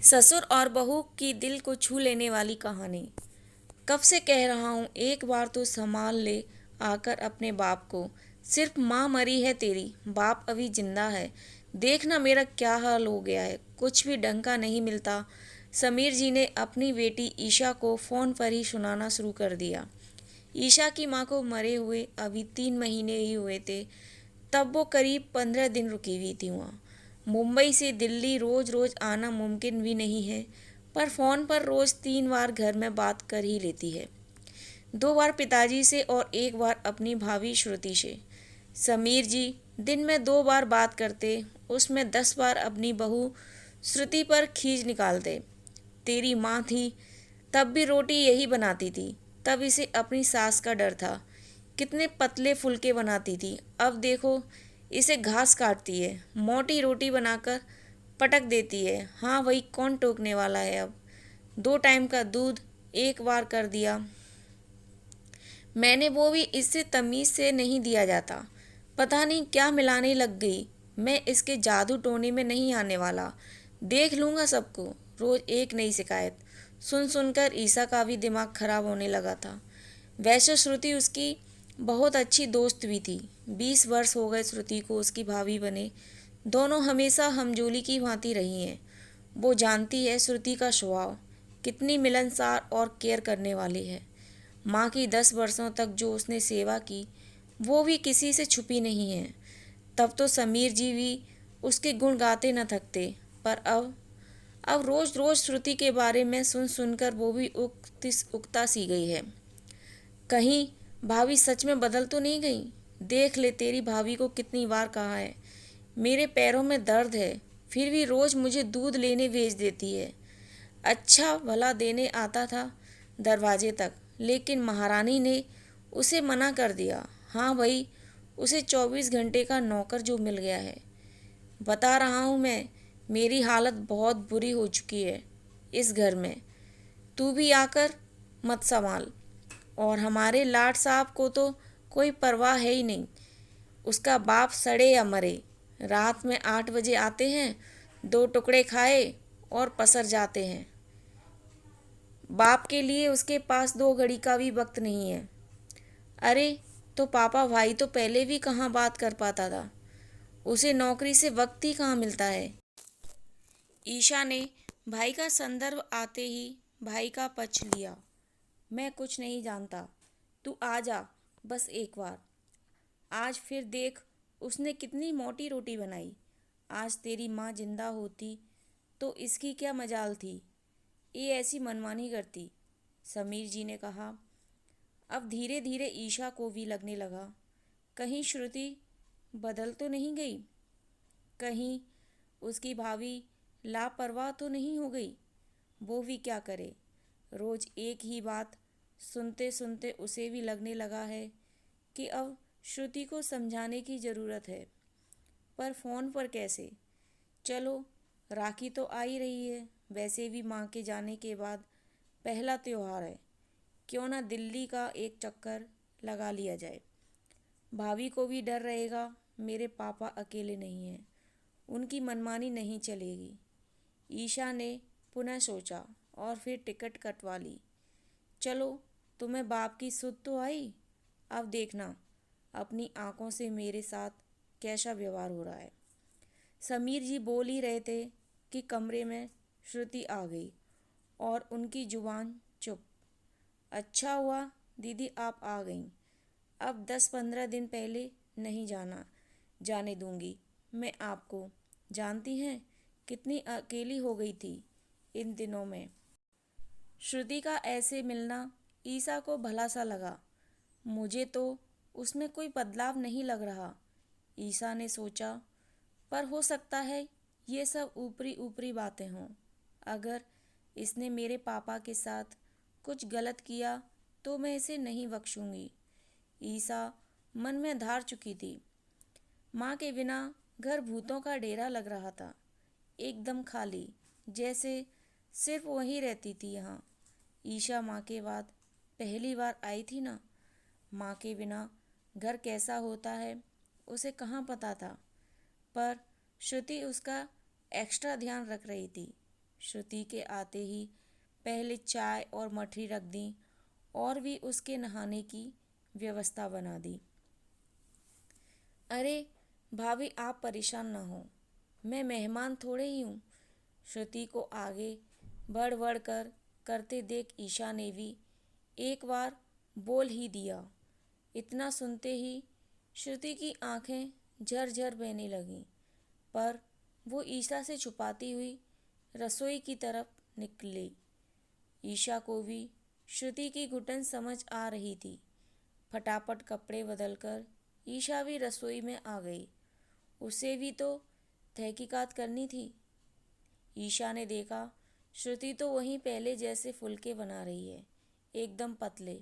ससुर और बहू की दिल को छू लेने वाली कहानी। कब से कह रहा हूँ, एक बार तो संभाल ले आकर अपने बाप को। सिर्फ माँ मरी है तेरी, बाप अभी जिंदा है। देखना मेरा क्या हाल हो गया है, कुछ भी ढंग का नहीं मिलता। समीर जी ने अपनी बेटी ईशा को फ़ोन पर ही सुनाना शुरू कर दिया। ईशा की माँ को मरे हुए अभी 3 महीने ही हुए थे। तब वो करीब 15 दिन रुकी हुई थी वहाँ। मुंबई से दिल्ली रोज़ रोज़ आना मुमकिन भी नहीं है, पर फ़ोन पर रोज़ 3 बार घर में बात कर ही लेती है। 2 बार पिताजी से और 1 बार अपनी भाभी श्रुति से। समीर जी दिन में 2 बार बात करते, उसमें 10 बार अपनी बहू श्रुति पर खींच निकालते। तेरी माँ थी तब भी रोटी यही बनाती थी, तब इसे अपनी सास का डर था। कितने पतले फुलके बनाती थी, अब देखो इसे घास काटती है, मोटी रोटी बनाकर पटक देती है। हाँ वही कौन टोकने वाला है अब। 2 टाइम का दूध 1 बार कर दिया मैंने, वो भी इससे तमीज़ से नहीं दिया जाता। पता नहीं क्या मिलाने लग गई। मैं इसके जादू टोने में नहीं आने वाला, देख लूँगा सबको। रोज़ एक नई शिकायत सुन सुनकर ईसा का भी दिमाग खराब होने लगा था। वैसे श्रुति उसकी बहुत अच्छी दोस्त भी थी। 20 वर्ष हो गए श्रुति को उसकी भाभी बने। दोनों हमेशा हमजोली की भांति रही हैं। वो जानती है श्रुति का स्वभाव कितनी मिलनसार और केयर करने वाली है। माँ की 10 वर्षों तक जो उसने सेवा की, वो भी किसी से छुपी नहीं है। तब तो समीर जी भी उसके गुण गाते न थकते, पर अब रोज़ रोज़ श्रुति के बारे में सुन सुनकर वो भी उकता सी गई है। कहीं भाभी सच में बदल तो नहीं गई। देख ले तेरी भाभी को कितनी बार कहा है, मेरे पैरों में दर्द है, फिर भी रोज़ मुझे दूध लेने भेज देती है। अच्छा भला देने आता था दरवाजे तक, लेकिन महारानी ने उसे मना कर दिया। हाँ भाई, उसे 24 घंटे का नौकर जो मिल गया है। बता रहा हूँ मैं, मेरी हालत बहुत बुरी हो चुकी है इस घर में। तू भी आकर मत संभाल। और हमारे लाड साहब को तो कोई परवाह है ही नहीं। उसका बाप सड़े या मरे, रात में 8 बजे आते हैं, 2 टुकड़े खाए और पसर जाते हैं। बाप के लिए उसके पास 2 घड़ी का भी वक्त नहीं है। अरे तो पापा भाई तो पहले भी कहाँ बात कर पाता था, उसे नौकरी से वक्त ही कहाँ मिलता है। ईशा ने भाई का संदर्भ आते ही भाई का पक्ष लिया। मैं कुछ नहीं जानता, तू आ जा बस एक बार। आज फिर देख उसने कितनी मोटी रोटी बनाई। आज तेरी माँ जिंदा होती तो इसकी क्या मजाल थी, ये ऐसी मनमानी करती। समीर जी ने कहा। अब धीरे धीरे ईशा को भी लगने लगा, कहीं श्रुति बदल तो नहीं गई, कहीं उसकी भाभी लापरवाह तो नहीं हो गई। वो भी क्या करे, रोज एक ही बात सुनते सुनते उसे भी लगने लगा है कि अब श्रुति को समझाने की ज़रूरत है। पर फ़ोन पर कैसे। चलो राखी तो आ ही रही है, वैसे भी माँ के जाने के बाद पहला त्योहार है, क्यों ना दिल्ली का एक चक्कर लगा लिया जाए। भाभी को भी डर रहेगा, मेरे पापा अकेले नहीं हैं, उनकी मनमानी नहीं चलेगी। ईशा ने पुनः सोचा और फिर टिकट कटवा ली। चलो तुम्हें बाप की सुध तो आई, अब देखना अपनी आंखों से मेरे साथ कैसा व्यवहार हो रहा है। समीर जी बोल ही रहे थे कि कमरे में श्रुति आ गई और उनकी जुबान चुप। अच्छा हुआ दीदी आप आ गईं, अब 10-15 दिन पहले नहीं जाने दूंगी मैं आपको। जानती हैं कितनी अकेली हो गई थी इन दिनों में। श्रुति का ऐसे मिलना ईसा को भला सा लगा। मुझे तो उसमें कोई बदलाव नहीं लग रहा, ईसा ने सोचा, पर हो सकता है ये सब ऊपरी ऊपरी बातें हों। अगर इसने मेरे पापा के साथ कुछ गलत किया तो मैं इसे नहीं बख्शूंगी। ईसा मन में धार चुकी थी। माँ के बिना घर भूतों का डेरा लग रहा था, एकदम खाली, जैसे सिर्फ वही रहती थी यहाँ। ईशा माँ के बाद पहली बार आई थी ना। माँ के बिना घर कैसा होता है उसे कहाँ पता था, पर श्रुति उसका एक्स्ट्रा ध्यान रख रही थी। श्रुति के आते ही पहले चाय और मठरी रख दी और भी उसके नहाने की व्यवस्था बना दी। अरे भाभी, आप परेशान ना हो, मैं मेहमान थोड़े ही हूँ। श्रुति को आगे बढ़ बढ़ कर करते देख ईशा ने भी एक बार बोल ही दिया। इतना सुनते ही श्रुति की आंखें झरझर बहने लगीं, पर वो ईशा से छुपाती हुई रसोई की तरफ निकली। ईशा को भी श्रुति की घुटन समझ आ रही थी। फटाफट कपड़े बदलकर ईशा भी रसोई में आ गई। उसे भी तो तहकीकात करनी थी। ईशा ने देखा श्रुति तो वहीं पहले जैसे फुलके बना रही है, एकदम पतले,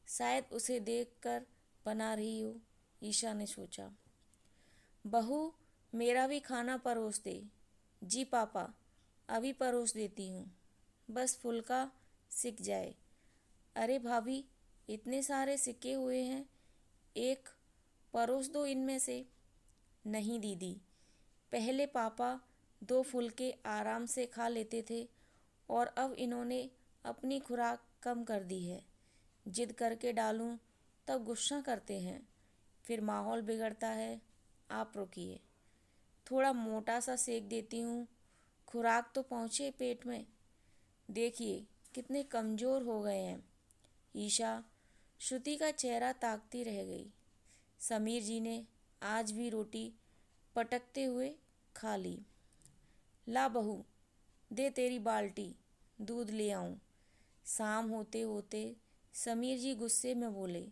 शायद उसे देखकर बना रही हो। ईशा ने सोचा। बहू, मेरा भी खाना परोस दे। जी पापा, अभी परोस देती हूँ, बस फुलका सिक जाए। अरे भाभी, इतने सारे सिके हुए हैं, एक परोस दो इनमें से। नहीं दीदी, पहले पापा 2 फुलके आराम से खा लेते थे और अब इन्होंने अपनी खुराक कम कर दी है। जिद करके डालूं तब गुस्सा करते हैं, फिर माहौल बिगड़ता है। आप रुकिए, थोड़ा मोटा सा सेक देती हूँ, खुराक तो पहुँचे पेट में। देखिए कितने कमज़ोर हो गए हैं। ईशा श्रुति का चेहरा ताकती रह गई। समीर जी ने आज भी रोटी पटकते हुए खा ली। ला बहू, दे तेरी बाल्टी, दूध ले आऊं। शाम होते होते समीर जी गुस्से में बोले।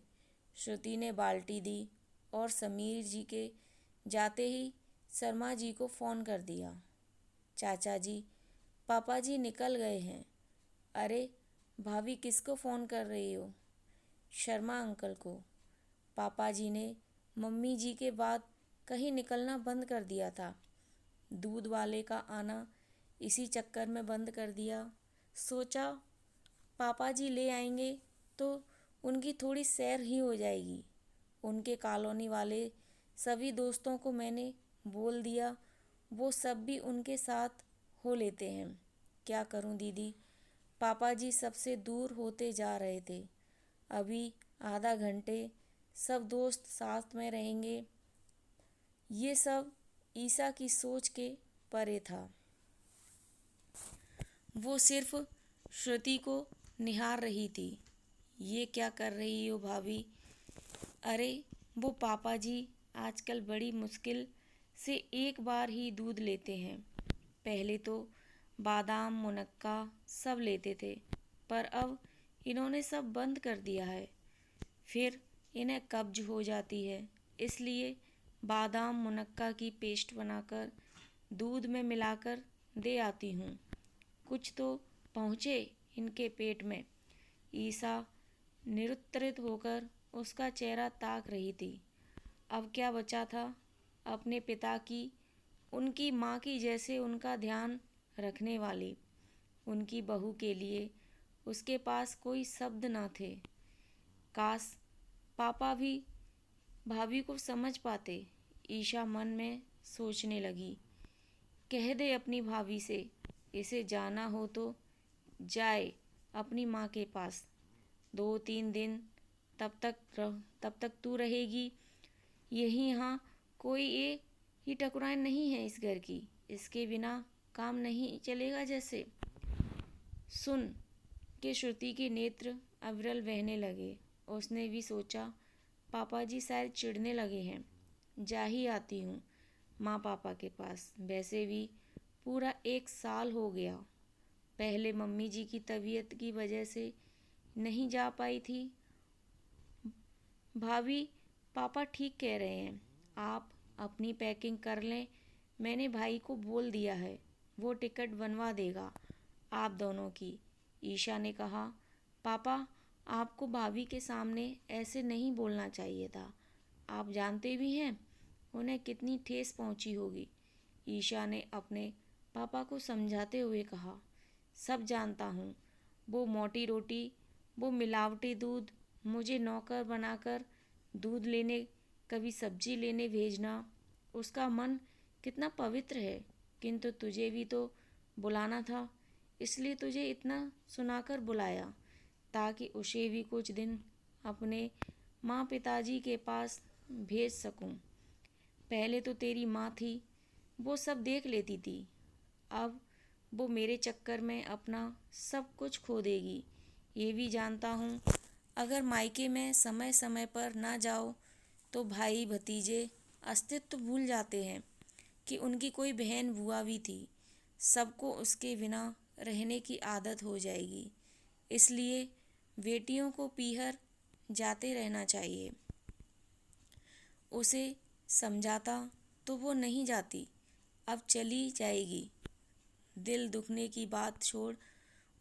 श्रुति ने बाल्टी दी और समीर जी के जाते ही शर्मा जी को फ़ोन कर दिया। चाचा जी, पापा जी निकल गए हैं। अरे भाभी, किसको फ़ोन कर रही हो? शर्मा अंकल को। पापा जी ने मम्मी जी के बाद कहीं निकलना बंद कर दिया था। दूध वाले का आना इसी चक्कर में बंद कर दिया। सोचा पापा जी ले आएंगे तो उनकी थोड़ी सैर ही हो जाएगी। उनके कॉलोनी वाले सभी दोस्तों को मैंने बोल दिया, वो सब भी उनके साथ हो लेते हैं। क्या करूं दीदी, पापा जी सबसे दूर होते जा रहे थे। अभी आधा घंटे सब दोस्त साथ में रहेंगे। ये सब ईशा की सोच के परे था। वो सिर्फ श्रुति को निहार रही थी। ये क्या कर रही हो भाभी? अरे वो पापा जी आजकल बड़ी मुश्किल से एक बार ही दूध लेते हैं। पहले तो बादाम मुनक्का सब लेते थे, पर अब इन्होंने सब बंद कर दिया है। फिर इन्हें कब्ज हो जाती है, इसलिए बादाम मुनक्का की पेस्ट बनाकर दूध में मिलाकर दे आती हूँ। कुछ तो पहुँचे इनके पेट में। ईशा निरुत्तरित होकर उसका चेहरा ताक रही थी। अब क्या बचा था अपने पिता की, उनकी माँ की जैसे उनका ध्यान रखने वाली। उनकी बहू के लिए उसके पास कोई शब्द न थे। काश पापा भी भाभी को समझ पाते। ईशा मन में सोचने लगी। कह दे अपनी भाभी से, इसे जाना हो तो जाए अपनी माँ के पास 2-3 दिन। तब तक तू रहेगी यहीं। यहाँ कोई एक ही ठकुराइन नहीं है इस घर की, इसके बिना काम नहीं चलेगा जैसे। सुन के श्रुति के नेत्र अविरल बहने लगे। उसने भी सोचा पापा जी शायद चिढ़ने लगे हैं, जा ही आती हूँ माँ पापा के पास। वैसे भी पूरा 1 साल हो गया, पहले मम्मी जी की तबीयत की वजह से नहीं जा पाई थी। भाभी, पापा ठीक कह रहे हैं, आप अपनी पैकिंग कर लें। मैंने भाई को बोल दिया है, वो टिकट बनवा देगा आप दोनों की। ईशा ने कहा। पापा, आपको भाभी के सामने ऐसे नहीं बोलना चाहिए था। आप जानते भी हैं उन्हें कितनी ठेस पहुंची होगी। ईशा ने अपने पापा को समझाते हुए कहा। सब जानता हूँ, वो मोटी रोटी, वो मिलावटी दूध, मुझे नौकर बनाकर दूध लेने, कभी सब्जी लेने भेजना। उसका मन कितना पवित्र है, किंतु तुझे भी तो बुलाना था। इसलिए तुझे इतना सुनाकर बुलाया, ताकि उसे भी कुछ दिन अपने माँ पिताजी के पास भेज सकूं। पहले तो तेरी माँ थी, वो सब देख लेती थी। अब वो मेरे चक्कर में अपना सब कुछ खो देगी। ये भी जानता हूँ, अगर मायके में समय समय पर ना जाओ तो भाई भतीजे अस्तित्व भूल जाते हैं कि उनकी कोई बहन बुआ भी थी। सबको उसके बिना रहने की आदत हो जाएगी। इसलिए बेटियों को पीहर जाते रहना चाहिए। उसे समझाता तो वो नहीं जाती, अब चली जाएगी। दिल दुखने की बात छोड़,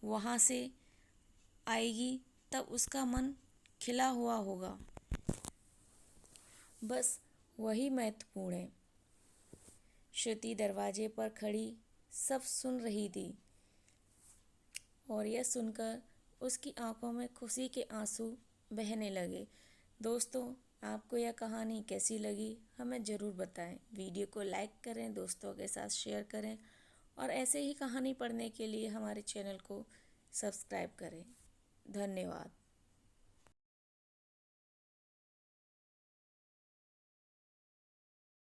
वहाँ से आएगी तब उसका मन खिला हुआ होगा। बस वही महत्वपूर्ण है। श्रुति दरवाजे पर खड़ी सब सुन रही थी, और यह सुनकर उसकी आंखों में खुशी के आंसू बहने लगे। दोस्तों, आपको यह कहानी कैसी लगी हमें ज़रूर बताएं। वीडियो को लाइक करें, दोस्तों के साथ शेयर करें, और ऐसे ही कहानी पढ़ने के लिए हमारे चैनल को सब्सक्राइब करें। धन्यवाद।